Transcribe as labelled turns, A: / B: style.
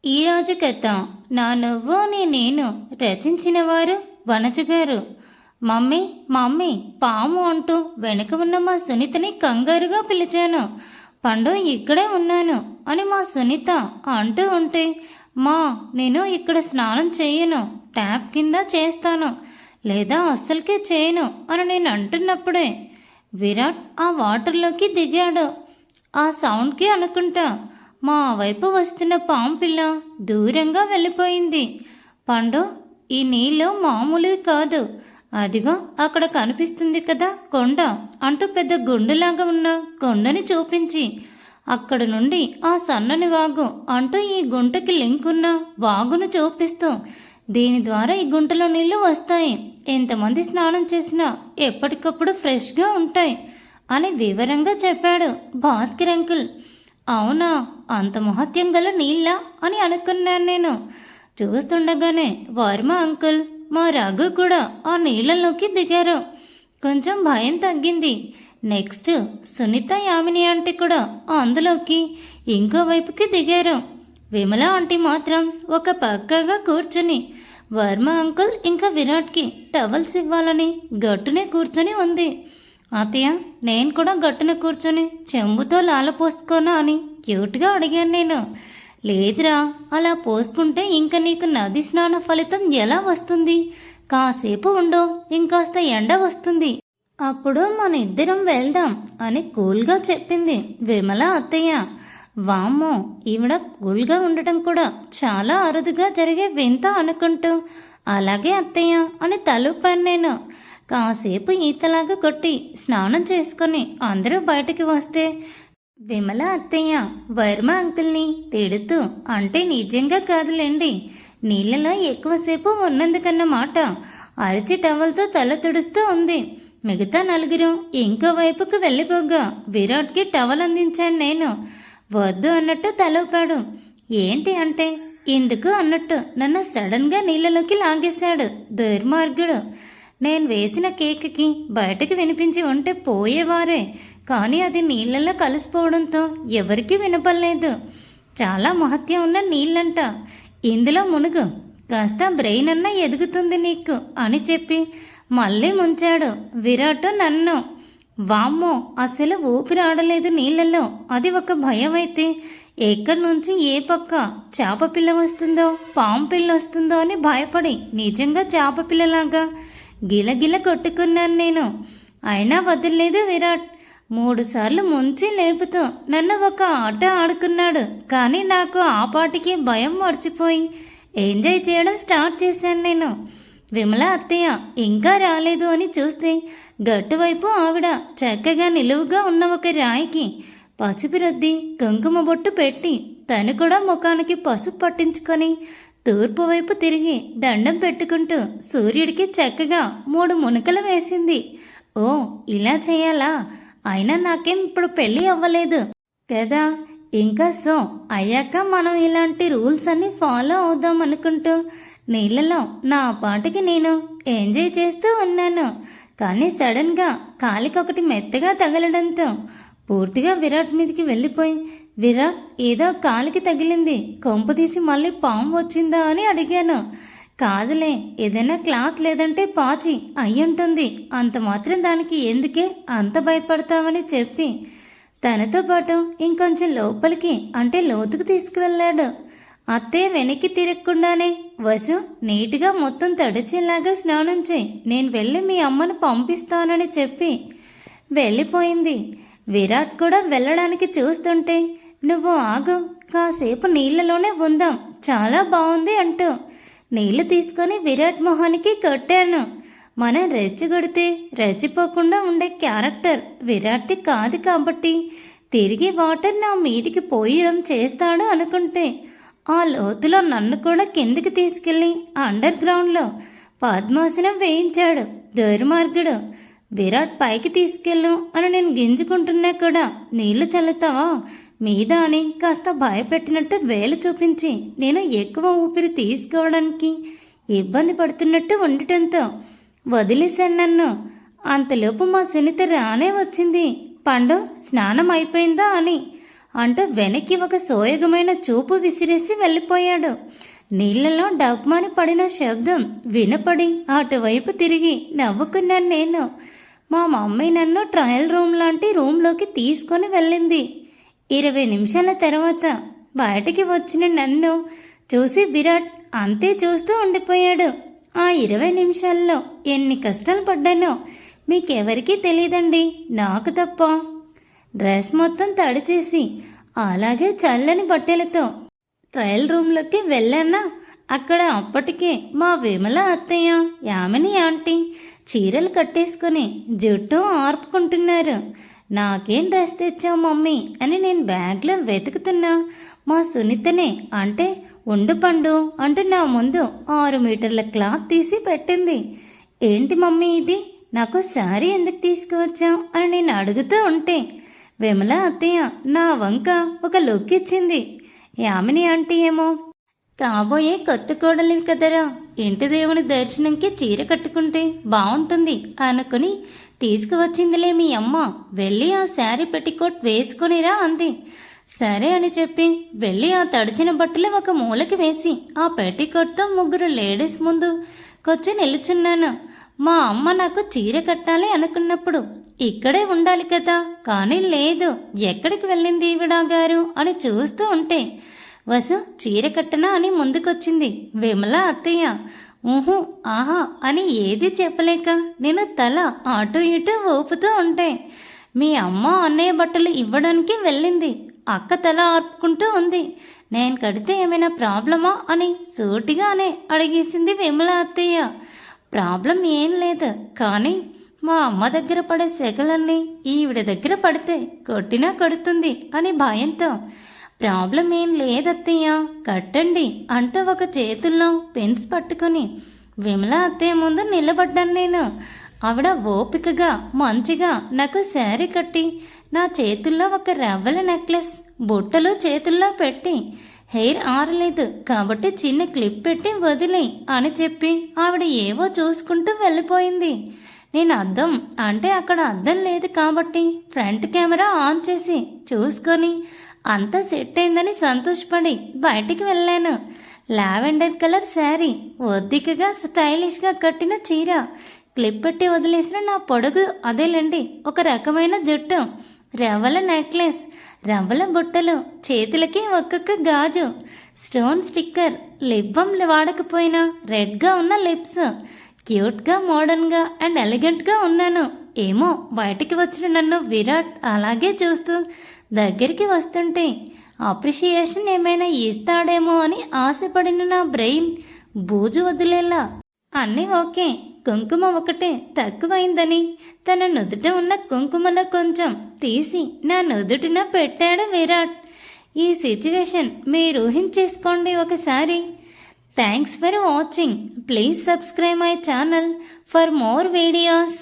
A: ఈరోజు కథ నా నువ్వు నేను రచించిన వారు వనజగారు. మమ్మీ మమ్మీ పాము అంటూ వెనుక ఉన్న మా సునీతని కంగారుగా పిలిచాను. పండు ఇక్కడే ఉన్నాను అని మా సునీత అంటూ ఉంటే, మా నేను ఇక్కడ స్నానం చేయను, ట్యాప్ కింద చేస్తాను లేదా అస్సలకే చేయను అని నేను అంటున్నప్పుడే విరాట్ ఆ వాటర్లోకి దిగాడు. ఆ సౌండ్కి అనుకుంటా మా వైపు వస్తున్న పాము పిల్ల దూరంగా వెళ్ళిపోయింది. పండు, ఈ నీళ్ళు మామూలువి కాదు, అదిగో అక్కడ కనిపిస్తుంది కదా కొండ అంటూ పెద్ద గుండులాగా ఉన్న కొండని చూపించి, అక్కడ నుండి ఆ సన్నని వాగు అంటూ ఈ గుంటకి లింక్ ఉన్న వాగును చూపిస్తూ, దీని ద్వారా ఈ గుంటలో నీళ్లు వస్తాయి, ఎంతమంది స్నానం చేసినా ఎప్పటికప్పుడు ఫ్రెష్గా ఉంటాయి అని వివరంగా చెప్పాడు భాస్కర్ అంకుల్. అవునా, అంత మహత్యం గల నీళ్ళ అని అనుకున్నాను నేను. చూస్తుండగానే వర్మ అంకుల్, మా రఘు కూడా ఆ నీళ్ళలోకి దిగారు. కొంచెం భయం తగ్గింది. నెక్స్ట్ సునీత యామిని ఆంటీ కూడా అందులోకి ఇంకోవైపుకి దిగారు. విమల ఆంటీ మాత్రం ఒక పక్కగా కూర్చుని వర్మ అంకుల్ ఇంకా విరాట్కి టవల్స్ ఇవ్వాలని గట్టునే కూర్చొని ఉంది. అత్తయ్య, నేను కూడా గట్టున కూర్చొని చెంబుతో లాల పోసుకోనా అని క్యూట్గా అడిగాను నేను. లేదురా, అలా పోసుకుంటే ఇంకా నీకు నది స్నాన ఫలితం ఎలా వస్తుంది? కాసేపు ఉండో, ఇంకాస్త ఎండ వస్తుంది, అప్పుడు మన ఇద్దరం వెళ్దాం అని కూల్గా చెప్పింది విమల అత్తయ్య. వామ్మో, ఈవిడ కూల్గా ఉండటం కూడా చాలా అరుదుగా జరిగే వింత అనుకుంటూ, అలాగే అత్తయ్య అని తలుపాను నేను. కాసేపు ఈతలాగా కొట్టి స్నానం చేసుకొని అందరూ బయటికి వస్తే విమల అత్తయ్య వర్మ అంకుల్ని తిడుతూ, అంటే నిజంగా కాదులేండి, నీళ్ళలో ఎక్కువసేపు ఉన్నందుకన్నమాట, అరిచి టవల్తో తల తుడుస్తూ ఉంది. మిగతా నలుగురు ఇంకో వైపుకు వెళ్ళిపోగా విరాట్కి టవల్ అందించాను నేను. వద్దు అన్నట్టు తలూపాడు. ఏంటి అంటే ఎందుకు అన్నట్టు నన్ను సడన్గా నీళ్ళలోకి లాగేశాడు దుర్మార్గుడు. నేను వేసిన కేక్కి బయటకు వినిపించి ఉంటే పోయేవారే, కానీ అది నీళ్ళల్లో కలిసిపోవడంతో ఎవరికీ వినపడలేదు. చాలా మహత్యం ఉన్న నీళ్ళంట, ఇందులో మునుగు, కాస్త బ్రెయిన్ అన్నా ఎదుగుతుంది నీకు అని చెప్పి మళ్ళీ ముంచాడు విరాట్ నన్ను. వామ్మో, అసలు ఊపిరి ఆడలేదు నీళ్ళల్లో. అది ఒక భయం అయితే ఎక్కడి నుంచి ఏ పక్క చేప పిల్ల వస్తుందో పాము పిల్ల వస్తుందో అని భయపడి నిజంగా చేప పిల్లలాగా గిలగిల కొట్టుకున్నాను నేను. అయినా వదిలేదు విరాట్. 3 సార్లు ముంచి లేపుతూ నన్ను ఒక ఆట ఆడుకున్నాడు. కానీ నాకు ఆ పాటికి భయం మర్చిపోయి ఎంజాయ్ చేయడం స్టార్ట్ చేశాను నేను. విమల అత్తయ్య ఇంకా రాలేదు అని చూస్తే గట్టువైపు ఆవిడ చక్కగా నిలువుగా ఉన్న ఒక రాయికి పసుపు రుద్ది కుంకుమ బొట్టు పెట్టి తను కూడా ముఖానికి పసుపు పట్టించుకొని తూర్పు వైపు తిరిగి దండం పెట్టుకుంటూ సూర్యుడికి చక్కగా 3 మునకలు వేసింది. ఓ, ఇలా చేయాలా? అయినా నాకేం ఇప్పుడు పెళ్ళి అవ్వలేదు కదా, ఇంకా సో అయ్యాక మనం ఇలాంటి రూల్స్ అన్ని ఫాలో అవుదాం అనుకుంటూ నీళ్ళలో నా పాటికి నేను ఎంజాయ్ చేస్తూ ఉన్నాను. కానీ సడన్గా కాలికొకటి మెత్తగా తగలడంతో పూర్తిగా విరాట్ మీదకి వెళ్ళిపోయి, విరాట్, ఏదో కాలికి తగిలింది, కొంపు తీసి మళ్ళీ పాము వచ్చిందా అని అడిగాను. కాదులే, ఏదైనా క్లాత్ లేదంటే పాచి అయ్యుంటుంది, అంత మాత్రం దానికి ఎందుకే అంత భయపడతావని చెప్పి తనతో పాటు ఇంకొంచెం లోపలికి అంటే లోతుకు తీసుకువెళ్ళాడు. అత్తే వెనక్కి తిరగకుండానే, వసు, నీట్గా మొత్తం తడిచేలాగా స్నానం చేయి, నేను వెళ్ళి మీ అమ్మను పంపిస్తానని చెప్పి వెళ్ళిపోయింది. విరాట్ కూడా వెళ్ళడానికి చూస్తుంటే, నువ్వు ఆగు, కాసేపు నీళ్ళలోనే ఉందాం, చాలా బాగుంది అంటూ నీళ్లు తీసుకొని విరాట్ మొహానికి కొట్టాను. మనం రెచ్చగొడితే రెచ్చిపోకుండా ఉండే క్యారెక్టర్ విరాట్ది కాదు కాబట్టి తిరిగి వాటర్ నా మీదికి పోయడం చేస్తాడు అనుకుంటే, ఆ లోతులో నన్ను కూడా కిందికి తీసుకెళ్లి అండర్ గ్రౌండ్లో పద్మాసనం వేయించాడు దుర్మార్గుడు. విరాట్ పైకి తీసుకెళ్ళు అని నేను గింజుకుంటున్నా కూడా నీళ్లు చల్లుతావా మీద అని కాస్త భయపెట్టినట్టు వేలు చూపించి నేను ఎక్కువ ఊపిరి తీసుకోవడానికి ఇబ్బంది పడుతున్నట్టు ఉండటంతో వదిలేశాను నన్ను. అంతలోపు మా సునీత రానే వచ్చింది. పండు, స్నానం అయిపోయిందా అని. అంటూ వెనక్కి ఒక సోయగమైన చూపు విసిరేసి వెళ్ళిపోయాడు. నీళ్లలో డబ్మాని పడిన శబ్దం వినపడి అటువైపు తిరిగి నవ్వుకున్నాను నేను. మా మమ్మీ నన్ను ట్రయల్ రూమ్ లాంటి రూమ్లోకి తీసుకొని వెళ్ళింది. 20 నిమిషాల తర్వాత బయటికి వచ్చిన నన్ను చూసి విరాట్ అంతే చూస్తూ ఉండిపోయాడు. ఆ 20 నిమిషాల్లో ఎన్ని కష్టాలు పడ్డానో మీకెవరికీ తెలియదండి, నాకు తప్ప. డ్రెస్ మొత్తం తడిచేసి అలాగే చల్లని బట్టలతో ట్రయల్ రూమ్లోకి వెళ్ళానా. అక్కడ అప్పటికే మా విమల అత్తయ్య, యామిని ఆంటీ చీరలు కట్టేసుకుని జుట్టు ఆర్పుకుంటున్నారు. నాకేం డ్రెస్ తెచ్చావు మమ్మీ అని నేను బ్యాగ్లో వెతుకుతున్నా. మా సునీతనే అంటే ఉండుపండు అంటూ నా ముందు 6 మీటర్ల క్లాత్ తీసి పెట్టింది. ఏంటి మమ్మీ ఇది, నాకు శారీ ఎందుకు తీసుకువచ్చావు అని నేను అడుగుతూ ఉంటే విమల అత్తయ్య నా వంక ఒక లుక్ ఇచ్చింది. యామిని ఆంటీ ఏమో కాబోయే కొత్త కోడలివి కదరా, ఇంటి దేవుని దర్శనంకి చీర కట్టుకుంటే బాగుంటుంది అనుకుని తీసుకువచ్చిందిలే మీ అమ్మ, వెళ్ళి ఆ శారీ పెట్టికోట్ వేసుకునిరా అంది. సరే అని చెప్పి వెళ్ళి ఆ తడిచిన బట్టలు ఒక మూలకి వేసి ఆ పెట్టికోట్తో 3 లేడీస్ ముందు కొచ్చి నిలుచున్నాను. మా అమ్మ నాకు చీర కట్టాలి అనుకున్నప్పుడు ఇక్కడే ఉండాలి కదా, కానీ లేదు, ఎక్కడికి వెళ్ళింది ఈవిడా గారు అని చూస్తూ ఉంటే వసు చీర కట్టనా అని ముందుకొచ్చింది విమల అత్తయ్య. ఊహు ఆహా అని ఏది చెప్పలేక నేను తల అటు ఇటు ఊపుతూ ఉంటే మీ అమ్మ అన్నయ్య బట్టలు ఇవ్వడానికి వెళ్ళింది. అక్క తల ఆర్పుకుంటూ ఉంది. నేను కడితే ఏమైనా ప్రాబ్లమా అని సూటిగానే అడిగేసింది విమల అత్తయ్య. ప్రాబ్లం ఏం లేదు, కానీ మా అమ్మ దగ్గర పడే సెగలన్నీ ఈవిడ దగ్గర పడితే కొట్టినా కొడుతుంది అని భయంతో ప్రాబ్లం ఏం లేదత్తయ్య కట్టండి అంటూ ఒక చేతుల్లో పెన్స్ పట్టుకుని విమల అత్తయ్య ముందు నిలబడ్డాను నేను. ఆవిడ ఓపికగా మంచిగా నాకు శారీ కట్టి నా చేతుల్లో ఒక రవ్వల నెక్లెస్ బుట్టలు చేతుల్లో పెట్టి హెయిర్ ఆరలేదు కాబట్టి చిన్న క్లిప్ పెట్టి వదిలే అని చెప్పి ఆవిడ ఏవో చూసుకుంటూ వెళ్ళిపోయింది. నేను అద్దం అంటే అక్కడ అద్దం లేదు కాబట్టి ఫ్రంట్ కెమెరా ఆన్ చేసి చూసుకొని అంతా సెట్ అయిందని సంతోషపడి బయటికి వెళ్ళాను. లావెండర్ కలర్ శారీ, ఒద్దికగా స్టైలిష్గా కట్టిన చీర, క్లిప్ పెట్టి వదిలేసిన నా పొడుగు అదేలండి ఒక రకమైన జుట్టు, రవ్వల నెక్లెస్, రవ్వల బుట్టలు, చేతులకి ఒక్కొక్క గాజు, స్టోన్ స్టిక్కర్, లిప్ బామ్ వాడకపోయినా రెడ్గా ఉన్న లిప్స్, క్యూట్గా మోడర్న్గా అండ్ ఎలిగెంట్గా ఉన్నాను. ఏమో బయటికి వచ్చిన నన్ను విరాట్ అలాగే చూస్తూ దగ్గరికి వస్తుంటే అప్రిషియేషన్ ఏమైనా ఇస్తాడేమో అని ఆశపడిన నా బ్రెయిన్ బూజు వదిలేలా అన్నీ ఓకే, కుంకుమ ఒకటే తక్కువైందని తన నుదుట ఉన్న కుంకుమలో కొంచెం తీసి నా నుదుటిన పెట్టాడు విరాట్. ఈ సిచ్యువేషన్ మీరు ఊహించేసుకోండి ఒకసారి. Thanks for watching. Please subscribe my channel for more videos.